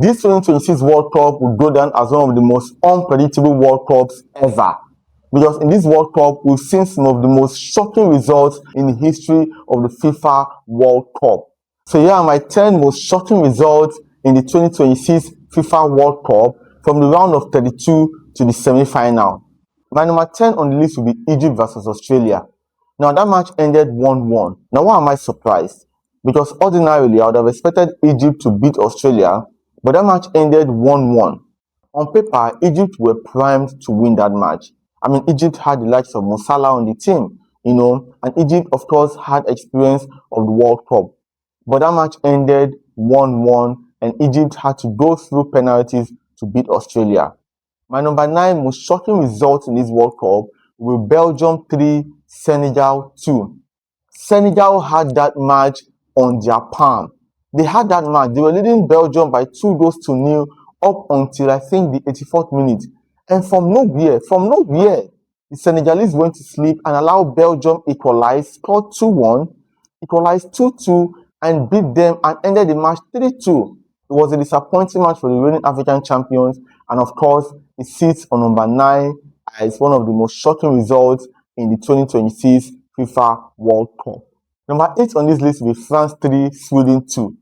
This 2026 World Cup will go down as one of the most unpredictable World Cups ever. Because in this World Cup, we've seen some of the most shocking results in the history of the FIFA World Cup. So here are my 10 most shocking results in the 2026 FIFA World Cup from the round of 32 to the semi-final. My number 10 on the list will be Egypt versus Australia. Now that match ended 1-1. Now why am I surprised? Because ordinarily I would have expected Egypt to beat Australia, but that match ended 1-1. On paper, Egypt were primed to win that match. I mean, Egypt had the likes of Mo Salah on the team, and Egypt, of course, had experience of the World Cup. But that match ended 1-1, and Egypt had to go through penalties to beat Australia. My number 9 most shocking result in this World Cup will be Belgium 3, Senegal 2. Senegal had that match on their palm. They had that match. They were leading Belgium by 2-0 up until I think the 84th minute. And from nowhere, the Senegalese went to sleep and allowed Belgium equalize, scored 2-1, equalized 2-2, and beat them and ended the match 3-2. It was a disappointing match for the reigning African champions, and of course, it sits on number 9 as one of the most shocking results in the 2026 FIFA World Cup. Number 8 on this list will be France 3, Sweden 2.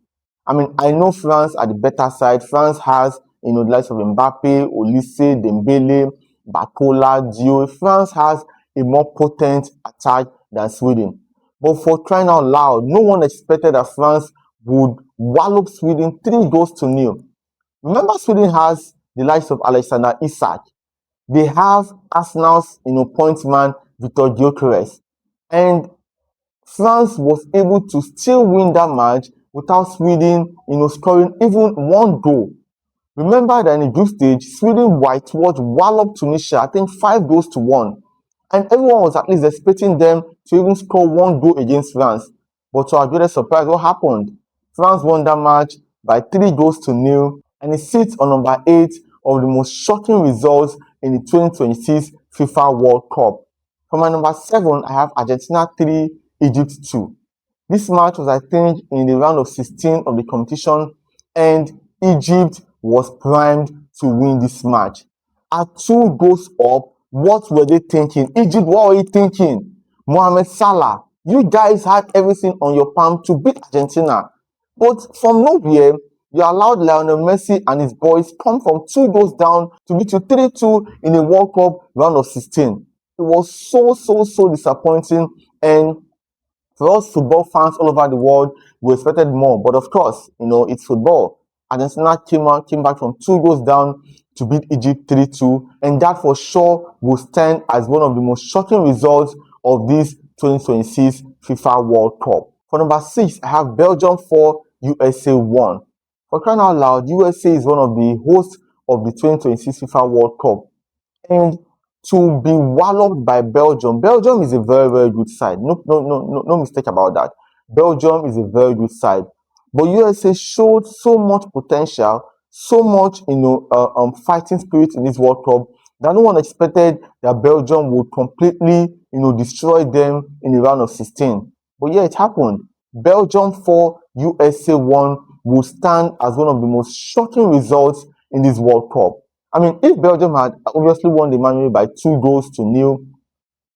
I mean, I know France are the better side. France has the likes of Mbappe, Olise, Dembele, Bakola, Dio. France has a more potent attack than Sweden. But for crying out loud, no one expected that France would wallop Sweden 3-0. Remember, Sweden has the likes of Alexander Isak. They have Arsenal's point man Victor Gyökeres. And France was able to still win that match without Sweden scoring even one goal. Remember that in the group stage, Sweden whitewashed walloped Tunisia, I think 5-1. And everyone was at least expecting them to even score one goal against France. But to our greatest surprise, what happened? France won that match by 3-0, and it sits on number 8 of the most shocking results in the 2026 FIFA World Cup. For my number 7, I have Argentina 3, Egypt 2. This match was, I think, in the round of 16 of the competition, and Egypt was primed to win this match. At 2 goals up, what were they thinking? Egypt, what were you thinking? Mohamed Salah, you guys had everything on your palm to beat Argentina. But from nowhere, you allowed Lionel Messi and his boys come from 2 goals down to beat you 3-2 in a World Cup round of 16. It was so disappointing, and for us football fans all over the world, we expected more. But of course, it's football. Argentina came back from 2 goals down to beat Egypt 3-2, and that for sure will stand as one of the most shocking results of this 2026 FIFA World Cup. For number 6, I have Belgium 4, USA 1. For crying out loud, USA is one of the hosts of the 2026 FIFA World Cup, and to be walloped by Belgium is a very good side. No mistake about that. Belgium is a very good side. But USA showed so much potential, so much fighting spirit in this World Cup that no one expected that Belgium would completely destroy them in the round of 16. But yeah, it happened. Belgium 4, USA 1 will stand as one of the most shocking results in this World Cup. I mean, if Belgium had obviously won the match by 2-0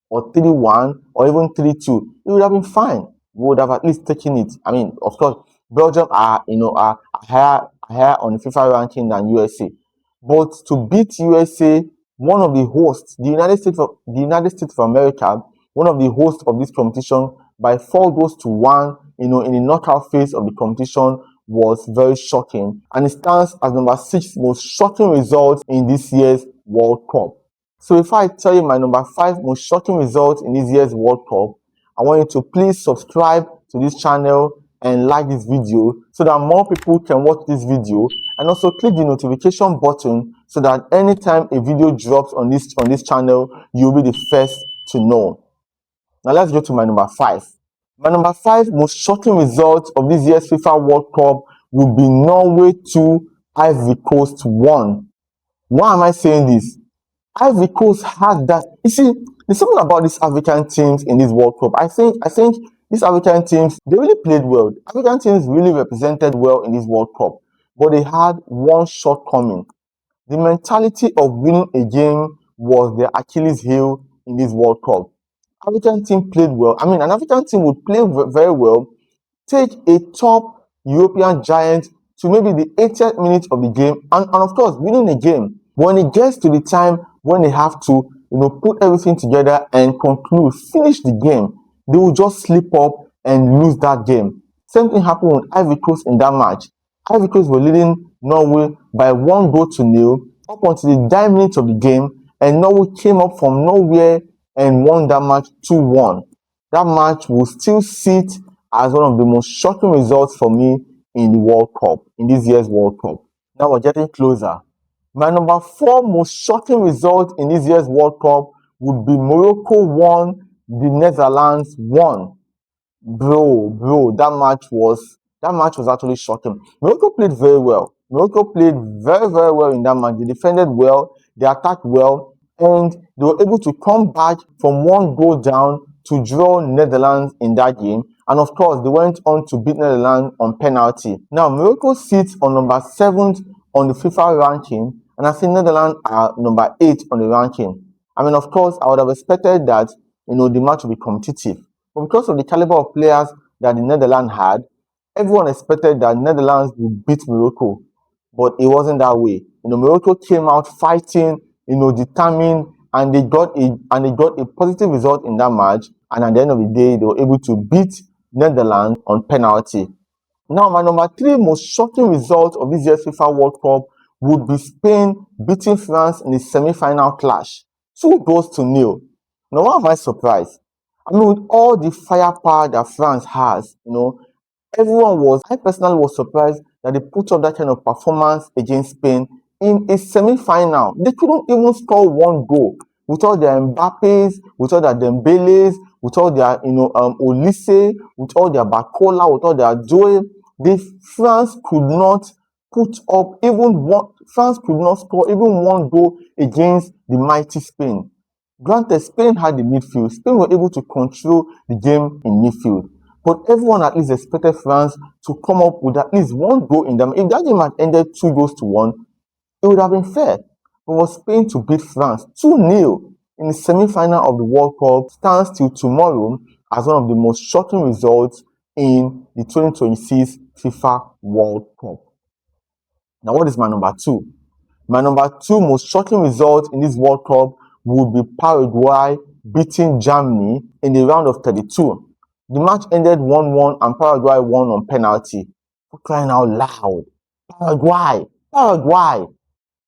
or 3-1 or even 3-2, it would have been fine. We would have at least taken it. I mean, of course, Belgium are higher on the FIFA ranking than USA. But to beat USA, one of the hosts, the United States of America, one of the hosts of this competition, by 4-1, in the knockout phase of the competition, was very shocking, and it stands as number 6 most shocking result in this year's World Cup. So if I tell you my number 5 most shocking result in this year's World Cup, I want you to please subscribe to this channel and like this video so that more people can watch this video, and also click the notification button so that anytime a video drops on this channel, you'll be the first to know. Now let's go to my number 5. My number 5 most shocking result of this year's FIFA World Cup will be Norway 2, Ivory Coast 1. Why am I saying this? Ivory Coast had that. You see, there's something about these African teams in this World Cup. I think these African teams, they really played well. African teams really represented well in this World Cup. but they had one shortcoming. The mentality of winning a game was their Achilles heel in this World Cup. African team played well. I mean, an African team would play very well, take a top European giant to maybe the 80th minute of the game, and of course, winning the game. But when it gets to the time when they have to, put everything together and conclude, finish the game, they will just slip up and lose that game. Same thing happened with Ivory Coast in that match. Ivory Coast were leading Norway by 1-0 up until the 9 minutes of the game, and Norway came up from nowhere and won that match 2-1. That match will still sit as one of the most shocking results for me in the World Cup, in this year's World Cup. Now we're getting closer. My number 4 most shocking result in this year's World Cup would be Morocco won, the Netherlands won. Bro, that match was actually shocking. Morocco played very well. Morocco played very, very well in that match. They defended well, they attacked well, and they were able to come back from 1 goal down to draw Netherlands in that game. And of course, they went on to beat Netherlands on penalty. Now, Morocco sits on number 7 on the FIFA ranking, and I think Netherlands are number 8 on the ranking. I mean, of course, I would have expected that, the match would be competitive. But because of the caliber of players that the Netherlands had, everyone expected that Netherlands would beat Morocco. But it wasn't that way. Morocco came out fighting, determined, and they got a positive result in that match. And at the end of the day, they were able to beat Netherlands on penalty. Now, my number 3 most shocking result of this year's FIFA World Cup would be Spain beating France in the semi-final clash, 2-0. Now, why am I surprised? I mean, with all the firepower that France has, I personally was surprised that they put up that kind of performance against Spain in a semi-final. They couldn't even score 1 goal with all their Mbappes, with all their Dembeles, with all their, Olise, with all their Bacola, with all their Joe. France could not score even 1 goal against the mighty Spain. Granted, Spain had the midfield. Spain were able to control the game in midfield. But everyone at least expected France to come up with at least 1 goal in them. If that game had ended 2-1, it would have been fair. But for Spain to beat France 2-0 in the semi-final of the World Cup stands till tomorrow as one of the most shocking results in the 2026 FIFA World Cup. Now, what is my number 2? My number 2 most shocking result in this World Cup would be Paraguay beating Germany in the round of 32. The match ended 1-1 and Paraguay won on penalty. For crying out loud. Paraguay!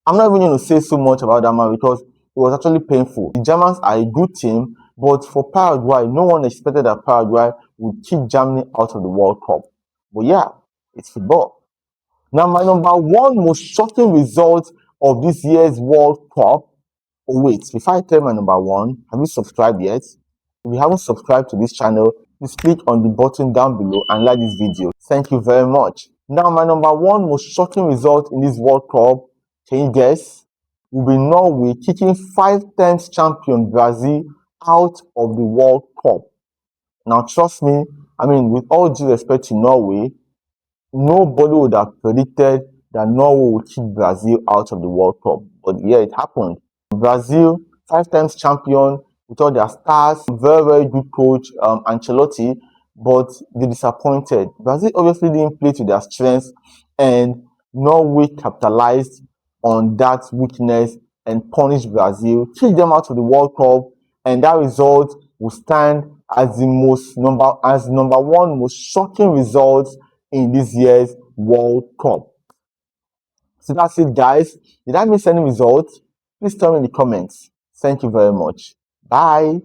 I'm not even going to say so much about that match because it was actually painful. The Germans are a good team, but for Paraguay, no one expected that Paraguay would kick Germany out of the World Cup. But yeah, it's football. Now, my number 1 most shocking result of this year's World Cup. Oh wait, before I tell my number 1, have you subscribed yet? If you haven't subscribed to this channel, please click on the button down below and like this video. Thank you very much. Now, my number 1 most shocking result in this World Cup, can you guess? Will be Norway kicking 5 times champion Brazil out of the World Cup. Now, trust me, I mean, with all due respect to Norway, nobody would have predicted that Norway would kick Brazil out of the World Cup. But yeah, it happened. Brazil, 5 times champion, with all their stars, very, very good coach, Ancelotti, but they disappointed. Brazil obviously didn't play to their strengths, and Norway capitalized on that weakness and punished Brazil, kicked them out of the World Cup, and that result will stand as the number 1 most shocking result in this year's World Cup. So that's it, guys. Did I miss any results? Please tell me in the comments. Thank you very much. Bye.